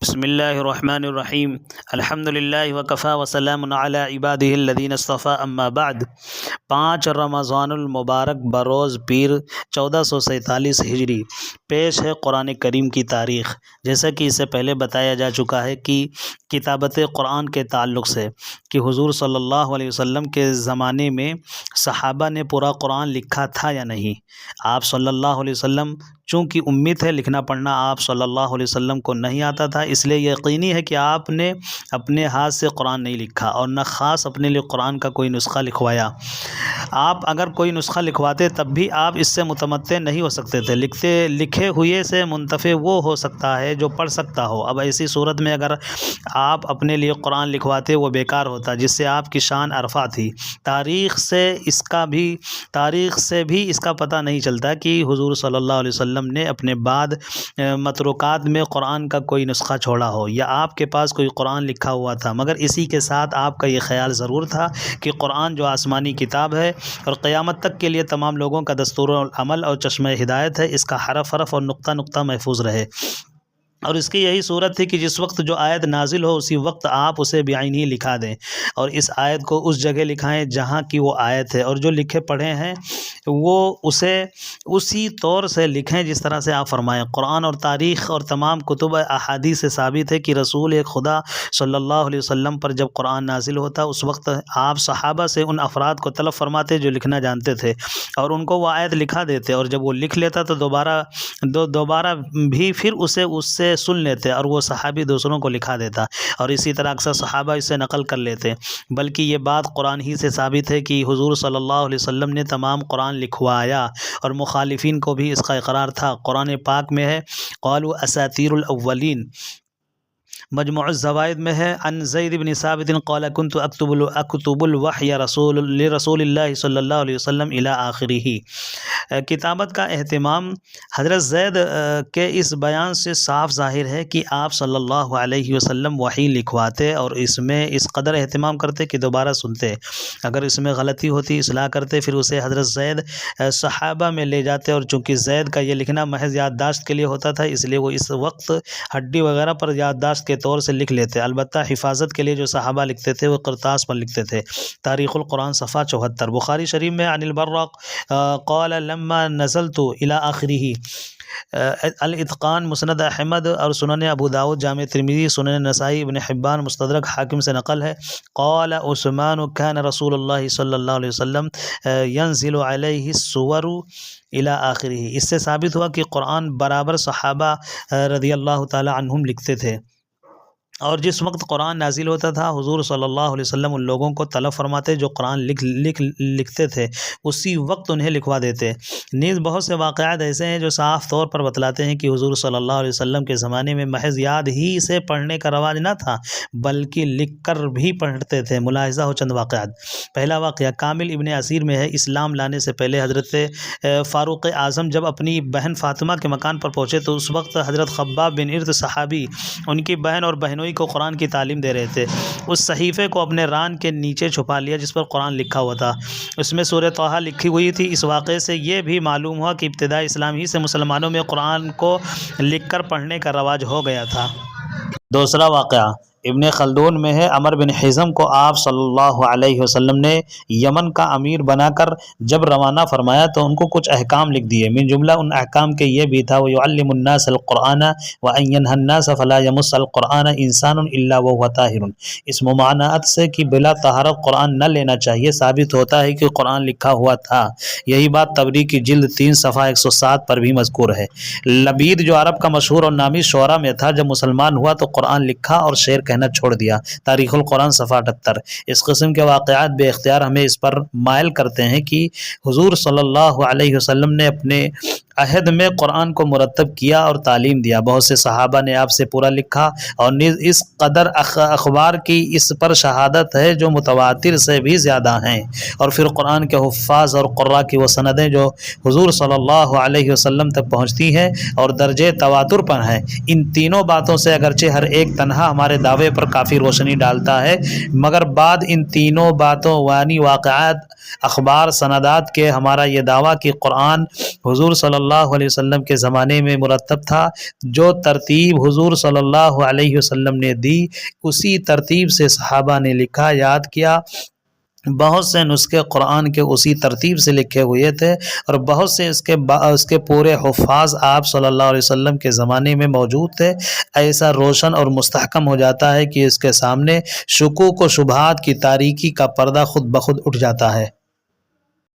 بسم اللہ الرحمن الرحیم الحمد للہ وکفی وسلام علی عبادہ الذین اصطفی اما بعد 5 رمضان المبارک بروز پیر 1447 ہجری پیش ہے قرآن کریم کی تاریخ۔ جیسا کہ اس سے پہلے بتایا جا چکا ہے کہ کتابت قرآن کے تعلق سے کہ حضور صلی اللہ علیہ وسلم کے زمانے میں صحابہ نے پورا قرآن لکھا تھا یا نہیں۔ آپ صلی اللہ علیہ وسلم چونکہ امی تھے، لکھنا پڑھنا آپ صلی اللہ علیہ وسلم کو نہیں آتا تھا، اس لیے یقینی ہے کہ آپ نے اپنے ہاتھ سے قرآن نہیں لکھا اور نہ خاص اپنے لیے قرآن کا کوئی نسخہ لکھوایا۔ آپ اگر کوئی نسخہ لکھواتے تب بھی آپ اس سے متمتع نہیں ہو سکتے تھے۔ لکھے ہوئے سے منتفع وہ ہو سکتا ہے جو پڑھ سکتا ہو۔ اب ایسی صورت میں اگر آپ اپنے لیے قرآن لکھواتے وہ بیکار ہوتا، جس سے آپ کی شان ارفع تھی۔ تاریخ سے بھی اس کا پتہ نہیں چلتا کہ حضور صلی اللہ علیہ وسلم نے اپنے بعد متروکات میں قرآن کا کوئی نسخہ چھوڑا ہو یا آپ کے پاس کوئی قرآن لکھا ہوا تھا، مگر اسی کے ساتھ آپ کا یہ خیال ضرور تھا کہ قرآن جو آسمانی کتاب ہے اور قیامت تک کے لیے تمام لوگوں کا دستور العمل اور چشمہ ہدایت ہے، اس کا حرف حرف اور نقطہ نقطہ محفوظ رہے۔ اور اس کی یہی صورت تھی کہ جس وقت جو آیت نازل ہو اسی وقت آپ اسے بعینی لکھا دیں اور اس آیت کو اس جگہ لکھائیں جہاں کی وہ آیت ہے، اور جو لکھے پڑھے ہیں وہ اسے اسی طور سے لکھیں جس طرح سے آپ فرمائیں۔ قرآن اور تاریخ اور تمام کتب احادیث سے ثابت ہے کہ رسول خدا صلی اللہ علیہ وسلم پر جب قرآن نازل ہوتا اس وقت آپ صحابہ سے ان افراد کو طلب فرماتے جو لکھنا جانتے تھے اور ان کو وہ آیت لکھا دیتے، اور جب وہ لکھ لیتا تو دوبارہ بھی پھر اس سے سن لیتے اور وہ صحابی دوسروں کو لکھا دیتا، اور اسی طرح اکثر صحابہ اس سے نقل کر لیتے۔ بلکہ یہ بات قرآن ہی سے ثابت ہے کہ حضور صلی اللہ علیہ وسلم نے تمام قرآن لکھوایا، اور مخالفین کو بھی اس کا اقرار تھا۔ قرآن پاک میں ہے قالوا اساطیر الاولین، مجموع الزوائد میں ہے عن زید بن ثابت قال كنت اکتب الوحی لرسول اللہ صلی اللہ علیہ وسلم الی آخرہ۔ کتابت کا اہتمام حضرت زید کے اس بیان سے صاف ظاہر ہے کہ آپ صلی اللہ علیہ وسلم وحی لکھواتے اور اس میں اس قدر اہتمام کرتے کہ دوبارہ سنتے، اگر اس میں غلطی ہوتی اصلاح کرتے، پھر اسے حضرت زید صحابہ میں لے جاتے، اور چونکہ زید کا یہ لکھنا محض یادداشت کے لیے ہوتا تھا اس لیے وہ اس وقت ہڈی وغیرہ پر یادداشت کے طور سے لکھ لیتے، البتہ حفاظت کے لیے جو صحابہ لکھتے تھے وہ کرتاس پر لکھتے تھے۔ تاریخ القرآن صفحہ 74۔ بخاری شریف میں عن البراق قال لما نزلت الى آخرہ۔ الاتقان مسند احمد اور سنن ابو داؤد، جامع ترمذی، سنن نسائی، ابن حبان، مستدرک حاکم سے نقل ہے قال عثمان كان رسول اللہ صلی اللہ علیہ وسلم ينزل علیہ السور الی آخرہ۔ اس سے ثابت ہوا کہ قرآن برابر صحابہ رضی اللہ تعالی عنہم لکھتے تھے، اور جس وقت قرآن نازل ہوتا تھا حضور صلی اللہ علیہ وسلم ان لوگوں کو طلب فرماتے جو قرآن لکھتے تھے، اسی وقت انہیں لکھوا دیتے۔ نیز بہت سے واقعات ایسے ہیں جو صاف طور پر بتلاتے ہیں کہ حضور صلی اللہ علیہ وسلم کے زمانے میں محض یاد ہی سے پڑھنے کا رواج نہ تھا بلکہ لکھ کر بھی پڑھتے تھے۔ ملاحظہ ہو چند واقعات۔ پہلا واقعہ کامل ابن اسیر میں ہے۔ اسلام لانے سے پہلے حضرت فاروق اعظم جب اپنی بہن فاطمہ کے مکان پر پہنچے تو اس وقت حضرت خباب بن ارد صحابی ان کی بہن اور بہنوئی کو قرآن کی تعلیم دے رہے تھے۔ اس صحیفے کو اپنے ران کے نیچے چھپا لیا جس پر قرآن لکھا ہوا تھا، اس میں سورہ طٰہٰ لکھی ہوئی تھی۔ اس واقعے سے یہ بھی معلوم ہوا کہ ابتدائی اسلام ہی سے مسلمانوں میں قرآن کو لکھ کر پڑھنے کا رواج ہو گیا تھا۔ دوسرا واقعہ ابن خلدون میں ہے۔ عمر بن حزم کو آپ صلی اللہ علیہ وسلم نے یمن کا امیر بنا کر جب روانہ فرمایا تو ان کو کچھ احکام لکھ دیے۔ من جملہ ان احکام کے یہ بھی تھا وَيُعَلِّمُ النَّاسَ الْقُرْآنَ وَأَن يَنْهَ النَّاسَ فَلَا يَمُسَّ الْقُرْآنَ إِنسَانٌ إِلَّا وَهُوَ طَاهِرٌ۔ اس ممانعت سے کہ بلا طہارت قرآن نہ لینا چاہیے ثابت ہوتا ہے کہ قرآن لکھا ہوا تھا۔ یہی بات طبری کی جلد 3 صفحہ 107 پر بھی مذکور ہے۔ لبید جو عرب کا مشہور اور نامی شعراء میں تھا جب مسلمان ہوا تو قرآن لکھا اور شعر کہنا چھوڑ دیا۔ تاریخ القرآن صفحہ 78۔ اس قسم کے واقعات بے اختیار ہمیں اس پر مائل کرتے ہیں کہ حضور صلی اللہ علیہ وسلم نے اپنے عہد میں قرآن کو مرتب کیا اور تعلیم دیا۔ بہت سے صحابہ نے آپ سے پورا لکھا، اور نیز اس قدر اخبار کی اس پر شہادت ہے جو متواتر سے بھی زیادہ ہیں، اور پھر قرآن کے حفاظ اور قراء کی وہ سندیں جو حضور صلی اللہ علیہ وسلم تک پہنچتی ہیں اور درجے تواتر پر ہیں۔ ان تینوں باتوں سے اگرچہ ہر ایک تنہا ہمارے دعوے پر کافی روشنی ڈالتا ہے، مگر بعد ان تینوں باتوں یعنی واقعات، اخبار، سندات کے ہمارا یہ دعویٰ کہ قرآن حضور صلی اللہ علیہ وسلم کے زمانے میں مرتب تھا، جو ترتیب حضور صلی اللہ علیہ وسلم نے دی اسی ترتیب سے صحابہ نے لکھا، یاد کیا۔ بہت سے نسخے قرآن کے اسی ترتیب سے لکھے ہوئے تھے، اور بہت سے اس کے پورے حفاظ آپ صلی اللہ علیہ وسلم کے زمانے میں موجود تھے۔ ایسا روشن اور مستحکم ہو جاتا ہے کہ اس کے سامنے شکوک و شبہات کی تاریکی کا پردہ خود بخود اٹھ جاتا ہے۔